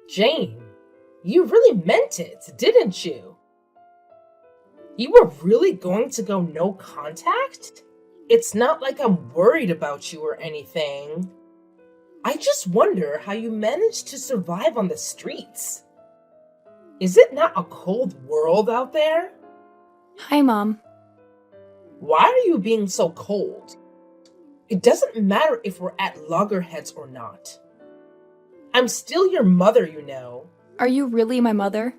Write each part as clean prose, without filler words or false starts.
Jane, you really meant it, didn't you? You were really going to go no contact? It's not like I'm worried about you or anything. I just wonder how you managed to survive on the streets. Is it not a cold world out there? Hi, Mom. Why are you being so cold? It doesn't matter if we're at loggerheads or not. I'm still your mother, you know. Are you really my mother?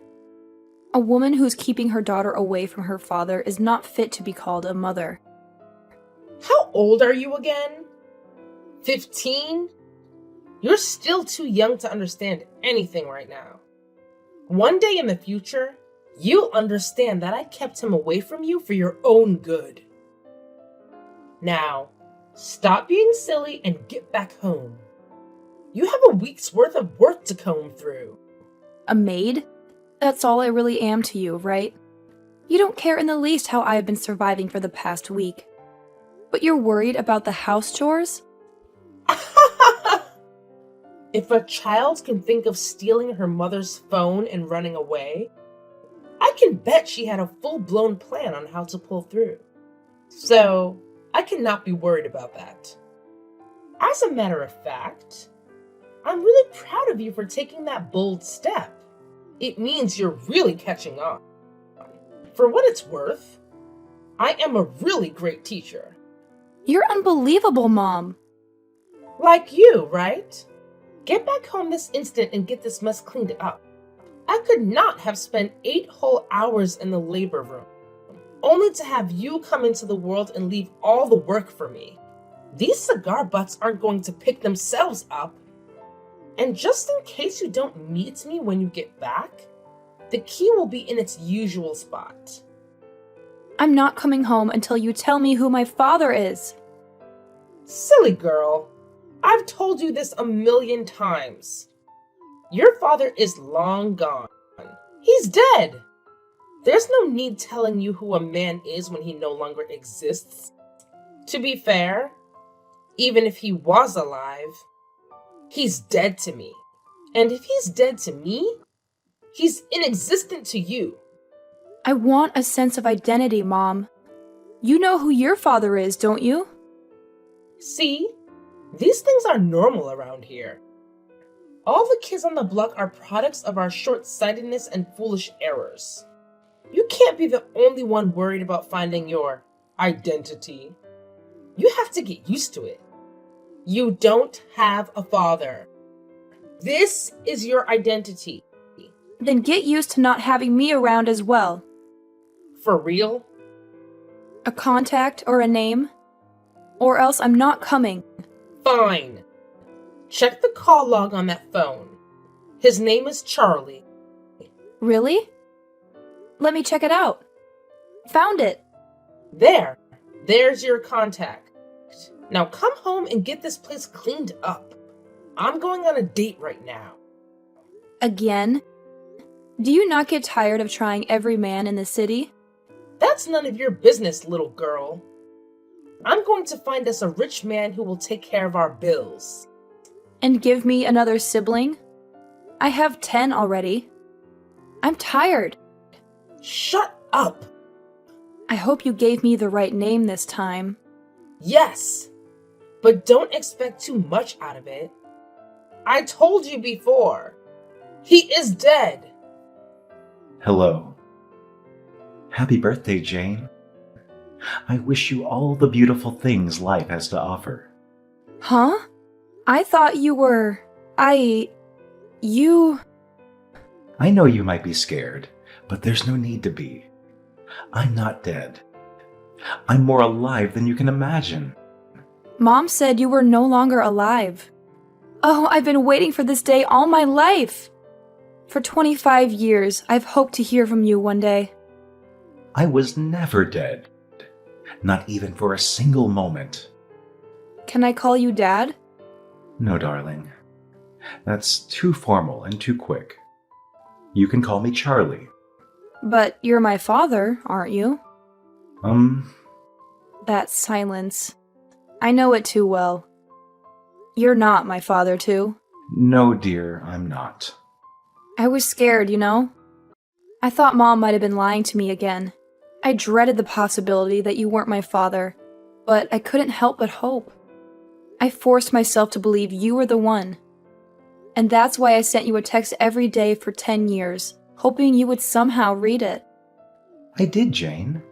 A woman who's keeping her daughter away from her father is not fit to be called a mother. How old are you again? 15? You're still too young to understand anything right now. One day in the future, you'll understand that I kept him away from you for your own good. Now, stop being silly and get back home. You have a week's worth of work to comb through. A maid? That's all I really am to you, right? You don't care in the least how I've been surviving for the past week. But you're worried about the house chores? If a child can think of stealing her mother's phone and running away, I can bet she had a full-blown plan on how to pull through. So, I cannot be worried about that. As a matter of fact, I'm really proud of you for taking that bold step. It means you're really catching on. For what it's worth, I am a really great teacher. You're unbelievable, Mom. Like you, right? Get back home this instant and get this mess cleaned up. I could not have spent 8 whole hours in the labor room, only to have you come into the world and leave all the work for me. These cigar butts aren't going to pick themselves up. And just in case you don't meet me when you get back, the key will be in its usual spot. I'm not coming home until you tell me who my father is. Silly girl. I've told you this a million times. Your father is long gone. He's dead. There's no need telling you who a man is when he no longer exists. To be fair, even if he was alive, he's dead to me. And if he's dead to me, he's inexistent to you. I want a sense of identity, Mom. You know who your father is, don't you? See? These things are normal around here. All the kids on the block are products of our short-sightedness and foolish errors. You can't be the only one worried about finding your identity. You have to get used to it. You don't have a father. This is your identity. Then get used to not having me around as well. For real? A contact or a name? Or else I'm not coming. Fine. Check the call log on that phone. His name is Charlie. Really? Let me check it out. Found it. There's your contact. Now come home and get this place cleaned up. I'm going on a date right now. Again? Do you not get tired of trying every man in the city? That's none of your business, little girl. I'm going to find us a rich man who will take care of our bills. And give me another sibling? I have 10 already. I'm tired. Shut up! I hope you gave me the right name this time. Yes, but don't expect too much out of it. I told you before. He is dead. Hello. Happy birthday, Jane. I wish you all the beautiful things life has to offer. Huh? I thought you were... You... I know you might be scared, but there's no need to be. I'm not dead. I'm more alive than you can imagine. Mom said you were no longer alive. Oh, I've been waiting for this day all my life. For 25 years, I've hoped to hear from you one day. I was never dead. Not even for a single moment. Can I call you Dad? No, darling. That's too formal and too quick. You can call me Charlie. But you're my father, aren't you? That silence. I know it too well. You're not my father, too. No, dear, I'm not. I was scared, you know? I thought Mom might have been lying to me again. I dreaded the possibility that you weren't my father, but I couldn't help but hope. I forced myself to believe you were the one. And that's why I sent you a text every day for 10 years, hoping you would somehow read it. I did, Jane.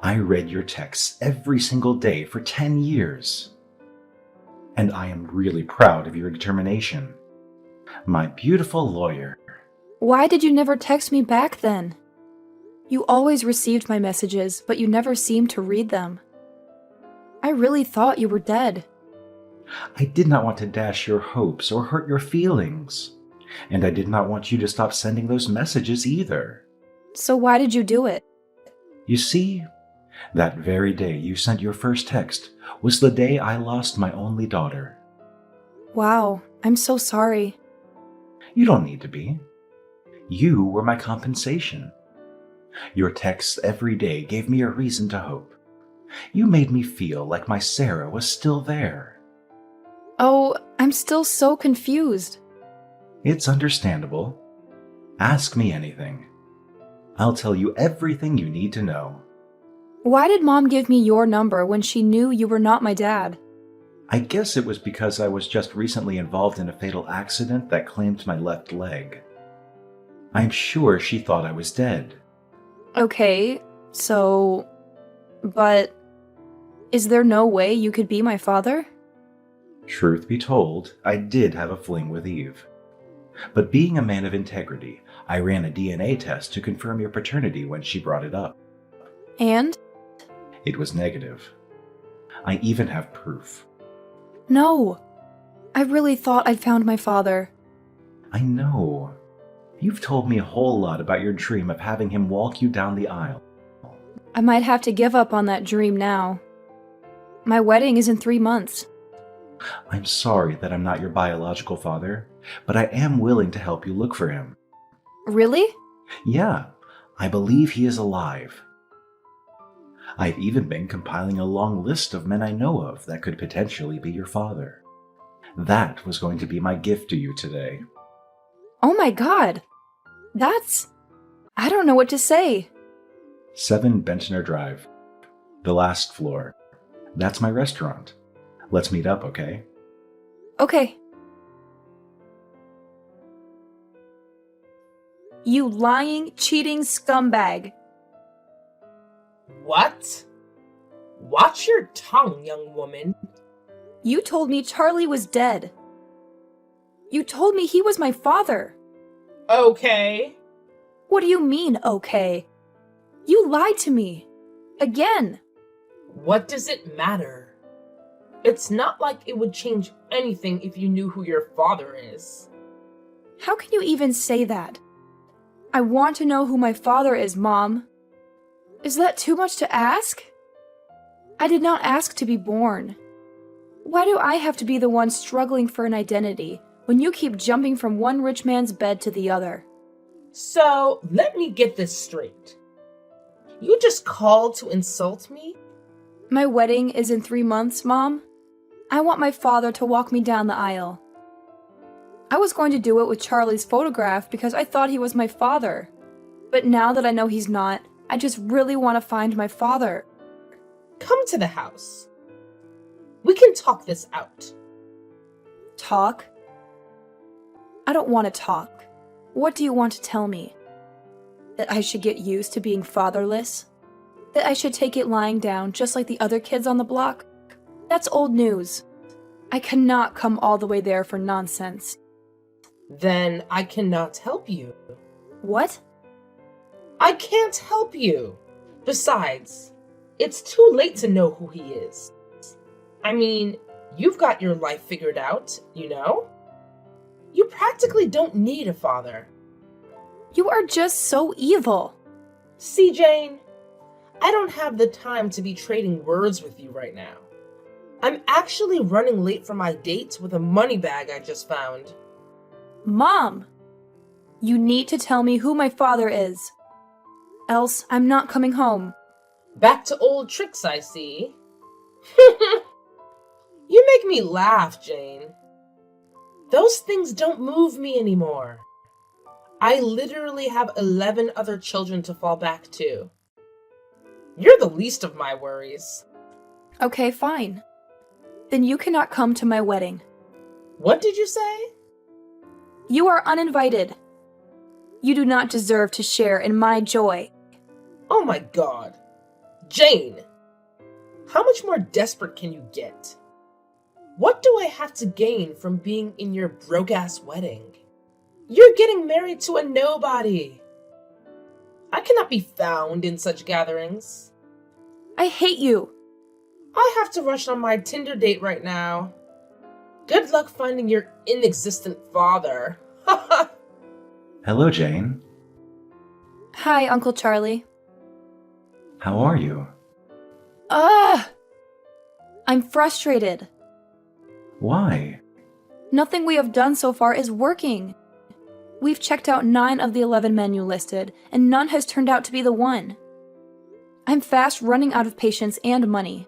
I read your texts every single day for 10 years. And I am really proud of your determination. My beautiful lawyer. Why did you never text me back then? You always received my messages, but you never seemed to read them. I really thought you were dead. I did not want to dash your hopes or hurt your feelings. And I did not want you to stop sending those messages either. So why did you do it? You see, that very day you sent your first text was the day I lost my only daughter. Wow, I'm so sorry. You don't need to be. You were my compensation. Your texts every day gave me a reason to hope. You made me feel like my Sarah was still there. Oh, I'm still so confused. It's understandable. Ask me anything. I'll tell you everything you need to know. Why did Mom give me your number when she knew you were not my dad? I guess it was because I was just recently involved in a fatal accident that claimed my left leg. I'm sure she thought I was dead. Okay, so... But... Is there no way you could be my father? Truth be told, I did have a fling with Eve. But being a man of integrity, I ran a DNA test to confirm your paternity when she brought it up. And? It was negative. I even have proof. No! I really thought I'd found my father. I know. You've told me a whole lot about your dream of having him walk you down the aisle. I might have to give up on that dream now. My wedding is in 3 months. I'm sorry that I'm not your biological father, but I am willing to help you look for him. Really? Yeah, I believe he is alive. I've even been compiling a long list of men I know of that could potentially be your father. That was going to be my gift to you today. Oh my god! That's... I don't know what to say. 7 Bentner Drive. The last floor. That's my restaurant. Let's meet up, okay? Okay. You lying, cheating scumbag. What? Watch your tongue, young woman. You told me Charlie was dead. You told me he was my father. Okay. What do you mean, okay? You lied to me. Again. What does it matter? It's not like it would change anything if you knew who your father is. How can you even say that? I want to know who my father is, Mom. Is that too much to ask? I did not ask to be born. Why do I have to be the one struggling for an identity when you keep jumping from one rich man's bed to the other? So, let me get this straight. You just called to insult me? My wedding is in 3 months, Mom. I want my father to walk me down the aisle. I was going to do it with Charlie's photograph because I thought he was my father. But now that I know he's not, I just really want to find my father. Come to the house. We can talk this out. Talk? I don't want to talk. What do you want to tell me? That I should get used to being fatherless? That I should take it lying down just like the other kids on the block? That's old news. I cannot come all the way there for nonsense. Then I cannot help you. What? I can't help you. Besides, it's too late to know who he is. I mean, you've got your life figured out, you know? You practically don't need a father. You are just so evil. See, Jane, I don't have the time to be trading words with you right now. I'm actually running late for my date with a money bag I just found. Mom! You need to tell me who my father is. Else, I'm not coming home. Back to old tricks, I see. You make me laugh, Jane. Those things don't move me anymore. I literally have 11 other children to fall back to. You're the least of my worries. Okay, fine. Then you cannot come to my wedding. What did you say? You are uninvited. You do not deserve to share in my joy. Oh my god. Jane! How much more desperate can you get? What do I have to gain from being in your broke-ass wedding? You're getting married to a nobody. I cannot be found in such gatherings. I hate you. I have to rush on my Tinder date right now. Good luck finding your inexistent father. Hello, Jane. Hi, Uncle Charlie. How are you? Ugh! I'm frustrated. Why? Nothing we have done so far is working. We've checked out 9 of the 11 men you listed, and none has turned out to be the one. I'm fast running out of patience and money.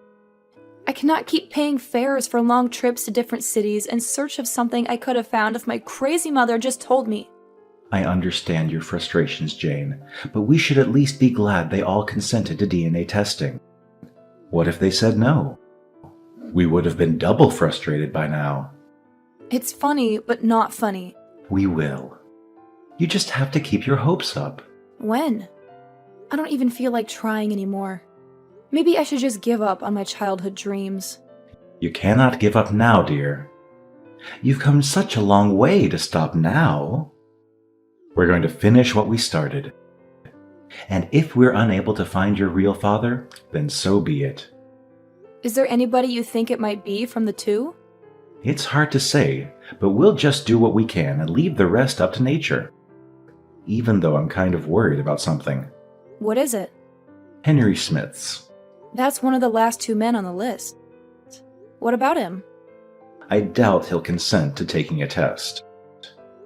I cannot keep paying fares for long trips to different cities in search of something I could have found if my crazy mother just told me. I understand your frustrations, Jane, but we should at least be glad they all consented to DNA testing. What if they said no? We would have been double frustrated by now. It's funny, but not funny. We will. You just have to keep your hopes up. When? I don't even feel like trying anymore. Maybe I should just give up on my childhood dreams. You cannot give up now, dear. You've come such a long way to stop now. We're going to finish what we started. And if we're unable to find your real father, then so be it. Is there anybody you think it might be from the 2? It's hard to say, but we'll just do what we can and leave the rest up to nature. Even though I'm kind of worried about something. What is it? Henry Smith's. That's one of the last 2 men on the list. What about him? I doubt he'll consent to taking a test.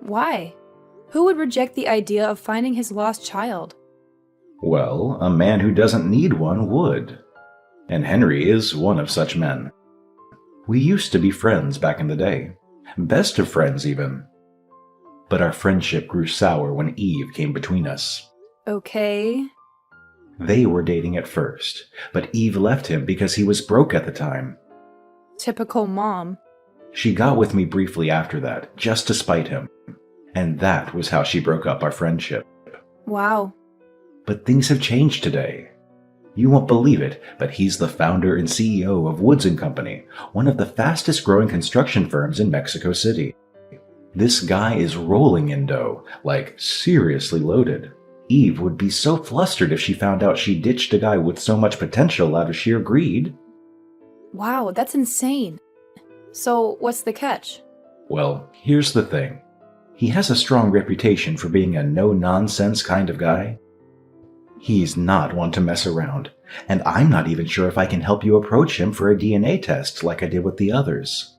Why? Who would reject the idea of finding his lost child? Well, a man who doesn't need one would. And Henry is one of such men. We used to be friends back in the day. Best of friends, even. But our friendship grew sour when Eve came between us. Okay. They were dating at first, but Eve left him because he was broke at the time. Typical mom. She got with me briefly after that, just to spite him. And that was how she broke up our friendship. Wow. But things have changed today. You won't believe it, but he's the founder and CEO of Woods & Company, one of the fastest growing construction firms in Mexico City. This guy is rolling in dough, like seriously loaded. Eve would be so flustered if she found out she ditched a guy with so much potential out of sheer greed. Wow, that's insane. So, what's the catch? Well, here's the thing. He has a strong reputation for being a no-nonsense kind of guy. He's not one to mess around, and I'm not even sure if I can help you approach him for a DNA test like I did with the others.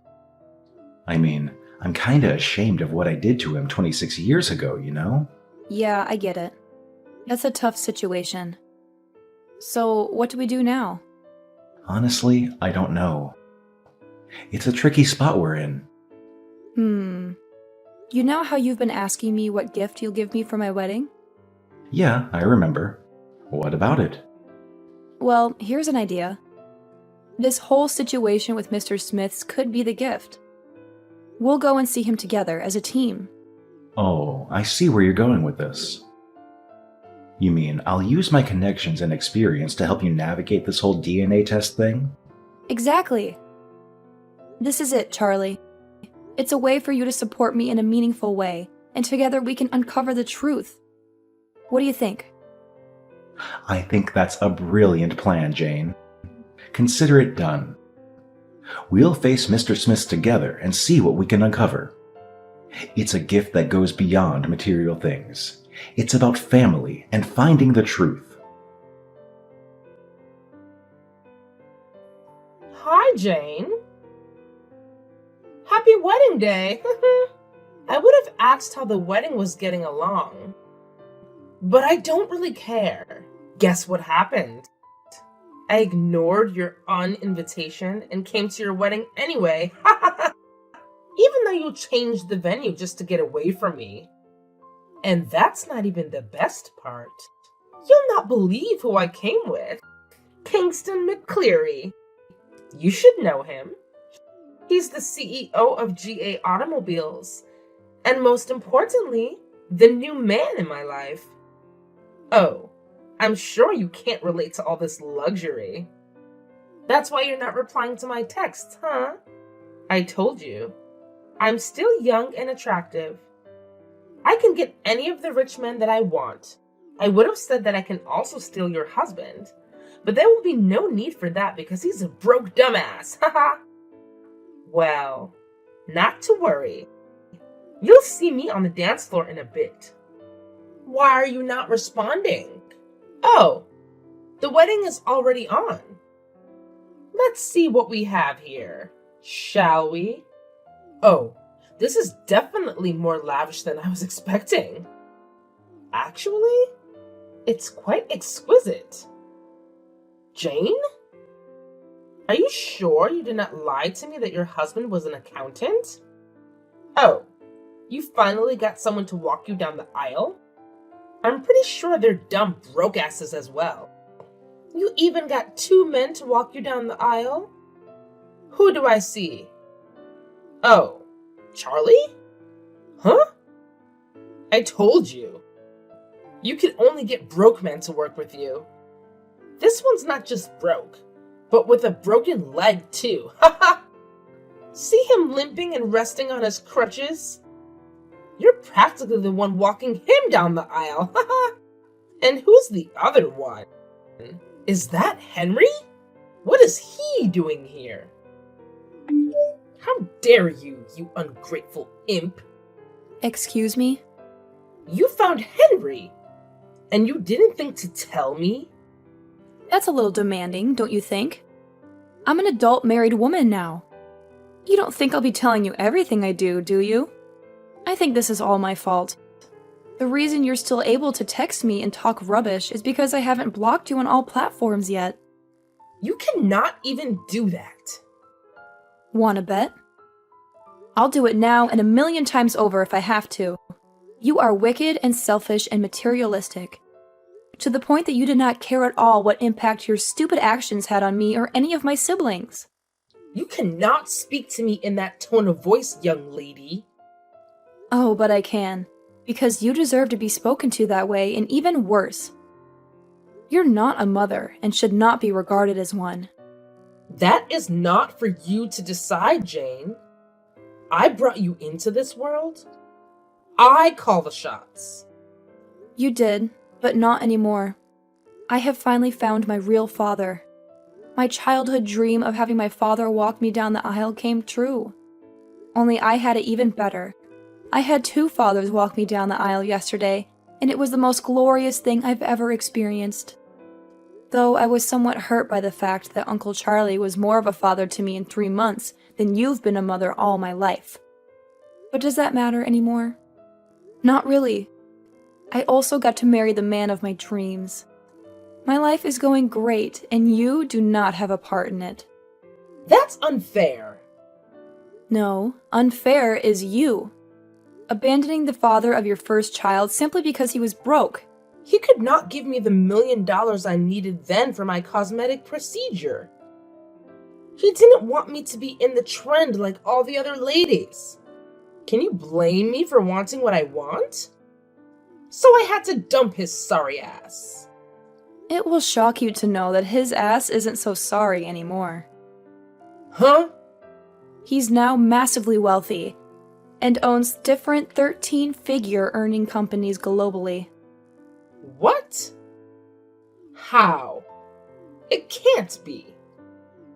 I mean, I'm kinda ashamed of what I did to him 26 years ago, you know? Yeah, I get it. That's a tough situation. So, what do we do now? Honestly, I don't know. It's a tricky spot we're in. You know how you've been asking me what gift you'll give me for my wedding? Yeah, I remember. What about it? Well, here's an idea. This whole situation with Mr. Smith's could be the gift. We'll go and see him together as a team. Oh, I see where you're going with this. You mean I'll use my connections and experience to help you navigate this whole DNA test thing? Exactly. This is it, Charlie. It's a way for you to support me in a meaningful way, and together we can uncover the truth. What do you think? I think that's a brilliant plan, Jane. Consider it done. We'll face Mr. Smith together and see what we can uncover. It's a gift that goes beyond material things. It's about family and finding the truth. Hi, Jane. Happy wedding day! I would have asked how the wedding was getting along. But I don't really care. Guess what happened? I ignored your invitation and came to your wedding anyway. Even though you changed the venue just to get away from me. And that's not even the best part. You'll not believe who I came with. Kingston McCleary. You should know him. He's the CEO of GA Automobiles. And most importantly, the new man in my life. Oh, I'm sure you can't relate to all this luxury. That's why you're not replying to my texts, huh? I told you. I'm still young and attractive. I can get any of the rich men that I want. I would have said that I can also steal your husband, but there will be no need for that because he's a broke dumbass, haha. Well, not to worry. You'll see me on the dance floor in a bit. Why are you not responding? Oh, the wedding is already on. Let's see what we have here, shall we? Oh, this is definitely more lavish than I was expecting. Actually, it's quite exquisite. Jane? Are you sure you did not lie to me that your husband was an accountant? Oh, you finally got someone to walk you down the aisle? I'm pretty sure they're dumb broke asses as well. You even got 2 men to walk you down the aisle? Who do I see? Oh, Charlie? Huh? I told you. You could only get broke men to work with you. This one's not just broke, but with a broken leg too. Haha! See him limping and resting on his crutches? You're practically the one walking him down the aisle. Haha! And who's the other one? Is that Henry? What is he doing here? How dare you, you ungrateful imp! Excuse me? You found Henry, and you didn't think to tell me? That's a little demanding, don't you think? I'm an adult married woman now. You don't think I'll be telling you everything I do you? I think this is all my fault. The reason you're still able to text me and talk rubbish is because I haven't blocked you on all platforms yet. You cannot even do that. Wanna bet? I'll do it now and 1,000,000 times over if I have to. You are wicked and selfish and materialistic. To the point that you did not care at all what impact your stupid actions had on me or any of my siblings. You cannot speak to me in that tone of voice, young lady. Oh, but I can. Because you deserve to be spoken to that way, and even worse. You're not a mother and should not be regarded as one. That is not for you to decide, Jane. I brought you into this world. I call the shots. You did, but not anymore. I have finally found my real father. My childhood dream of having my father walk me down the aisle came true. Only I had it even better. I had 2 fathers walk me down the aisle yesterday, and it was the most glorious thing I've ever experienced. Though I was somewhat hurt by the fact that Uncle Charlie was more of a father to me in 3 months than you've been a mother all my life. But does that matter anymore? Not really. I also got to marry the man of my dreams. My life is going great, and you do not have a part in it. That's unfair. No, unfair is you. Abandoning the father of your first child simply because he was broke. He could not give me the $1 million I needed then for my cosmetic procedure. He didn't want me to be in the trend like all the other ladies. Can you blame me for wanting what I want? So I had to dump his sorry ass. It will shock you to know that his ass isn't so sorry anymore. Huh? He's now massively wealthy and owns different 13-figure earning companies globally. What? How? It can't be.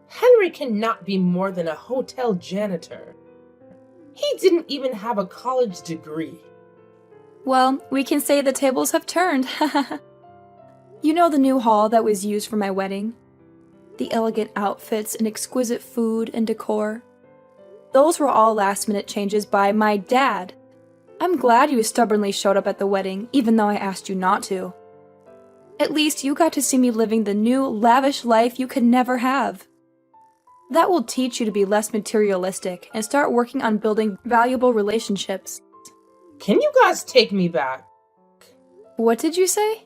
Henry cannot be more than a hotel janitor. He didn't even have a college degree. Well, we can say the tables have turned. You know the new hall that was used for my wedding? The elegant outfits and exquisite food and decor? Those were all last-minute changes by my dad. I'm glad you stubbornly showed up at the wedding, even though I asked you not to. At least you got to see me living the new, lavish life you could never have. That will teach you to be less materialistic and start working on building valuable relationships. Can you guys take me back? What did you say?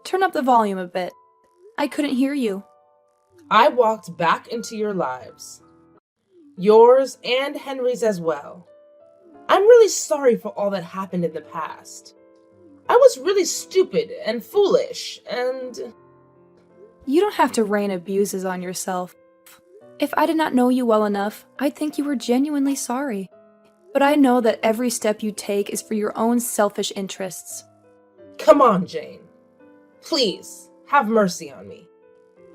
Turn up the volume a bit. I couldn't hear you. I walked back into your lives. Yours and Henry's as well. I'm really sorry for all that happened in the past. I was really stupid and foolish, and... You don't have to rain abuses on yourself. If I did not know you well enough, I'd think you were genuinely sorry. But I know that every step you take is for your own selfish interests. Come on, Jane. Please, have mercy on me.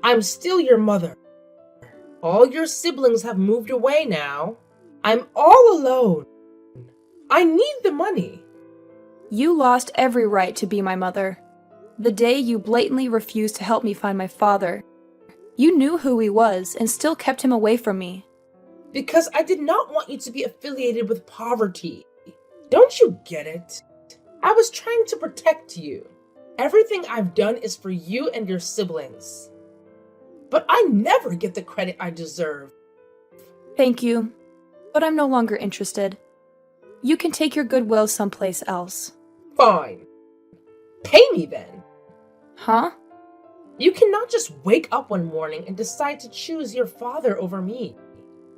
I'm still your mother. All your siblings have moved away now. I'm all alone. I need the money. You lost every right to be my mother. The day you blatantly refused to help me find my father. You knew who he was and still kept him away from me. Because I did not want you to be affiliated with poverty. Don't you get it? I was trying to protect you. Everything I've done is for you and your siblings. But I never get the credit I deserve. Thank you, but I'm no longer interested. You can take your goodwill someplace else. Fine. Pay me then. Huh? You cannot just wake up one morning and decide to choose your father over me.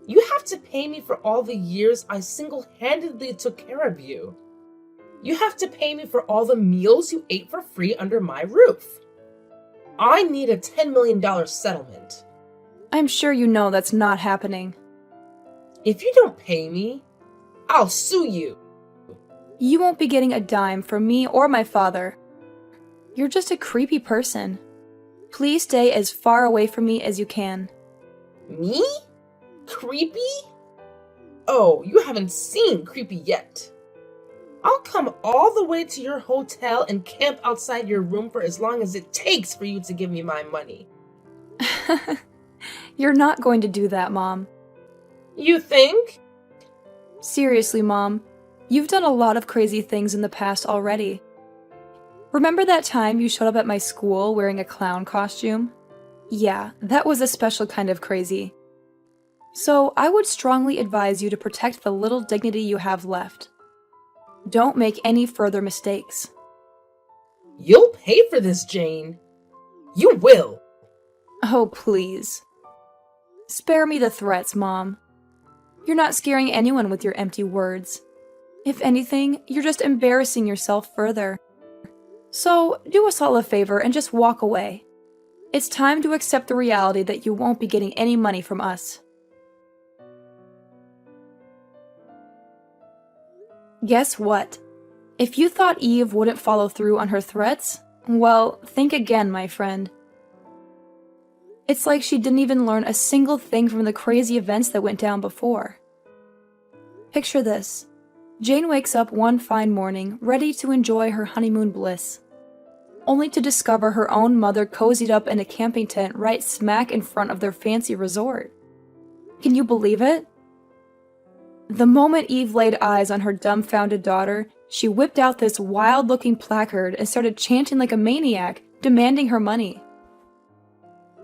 You have to pay me for all the years I single-handedly took care of you. You have to pay me for all the meals you ate for free under my roof. I need a $10 million settlement. I'm sure you know that's not happening. If you don't pay me, I'll sue you. You won't be getting a dime from me or my father. You're just a creepy person. Please stay as far away from me as you can. Me? Creepy? Oh, you haven't seen creepy yet. I'll come all the way to your hotel and camp outside your room for as long as it takes for you to give me my money. You're not going to do that, Mom. You think? Seriously, Mom. You've done a lot of crazy things in the past already. Remember that time you showed up at my school wearing a clown costume? Yeah, that was a special kind of crazy. So I would strongly advise you to protect the little dignity you have left. Don't make any further mistakes. You'll pay for this, Jane. You will. Oh, please. Spare me the threats, Mom. You're not scaring anyone with your empty words. If anything, you're just embarrassing yourself further. So, do us all a favor and just walk away. It's time to accept the reality that you won't be getting any money from us. Guess what? If you thought Eve wouldn't follow through on her threats, well, think again, my friend. It's like she didn't even learn a single thing from the crazy events that went down before. Picture this. Jane wakes up one fine morning, ready to enjoy her honeymoon bliss, only to discover her own mother cozied up in a camping tent right smack in front of their fancy resort. Can you believe it? The moment Eve laid eyes on her dumbfounded daughter, she whipped out this wild-looking placard and started chanting like a maniac, demanding her money.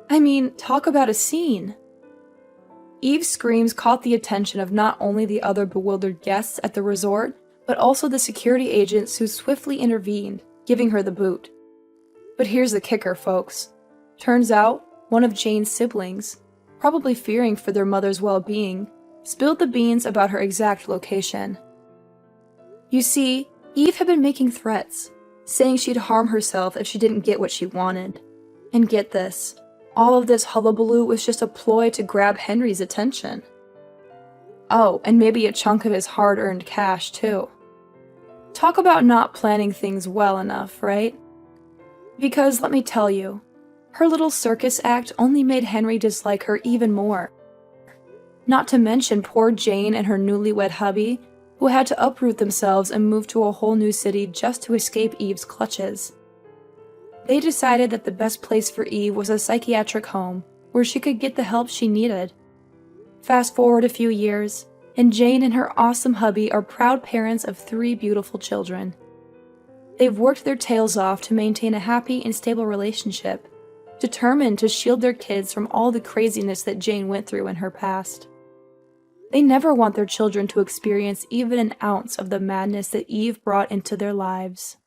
I mean, talk about a scene. Eve's screams caught the attention of not only the other bewildered guests at the resort, but also the security agents who swiftly intervened, giving her the boot. But here's the kicker, folks. Turns out, one of Jane's siblings, probably fearing for their mother's well-being, spilled the beans about her exact location. You see, Eve had been making threats, saying she'd harm herself if she didn't get what she wanted. And get this, all of this hullabaloo was just a ploy to grab Henry's attention. Oh, and maybe a chunk of his hard-earned cash, too. Talk about not planning things well enough, right? Because, let me tell you, her little circus act only made Henry dislike her even more. Not to mention poor Jane and her newlywed hubby, who had to uproot themselves and move to a whole new city just to escape Eve's clutches. They decided that the best place for Eve was a psychiatric home, where she could get the help she needed. Fast forward a few years, and Jane and her awesome hubby are proud parents of 3 beautiful children. They've worked their tails off to maintain a happy and stable relationship, determined to shield their kids from all the craziness that Jane went through in her past. They never want their children to experience even an ounce of the madness that Eve brought into their lives.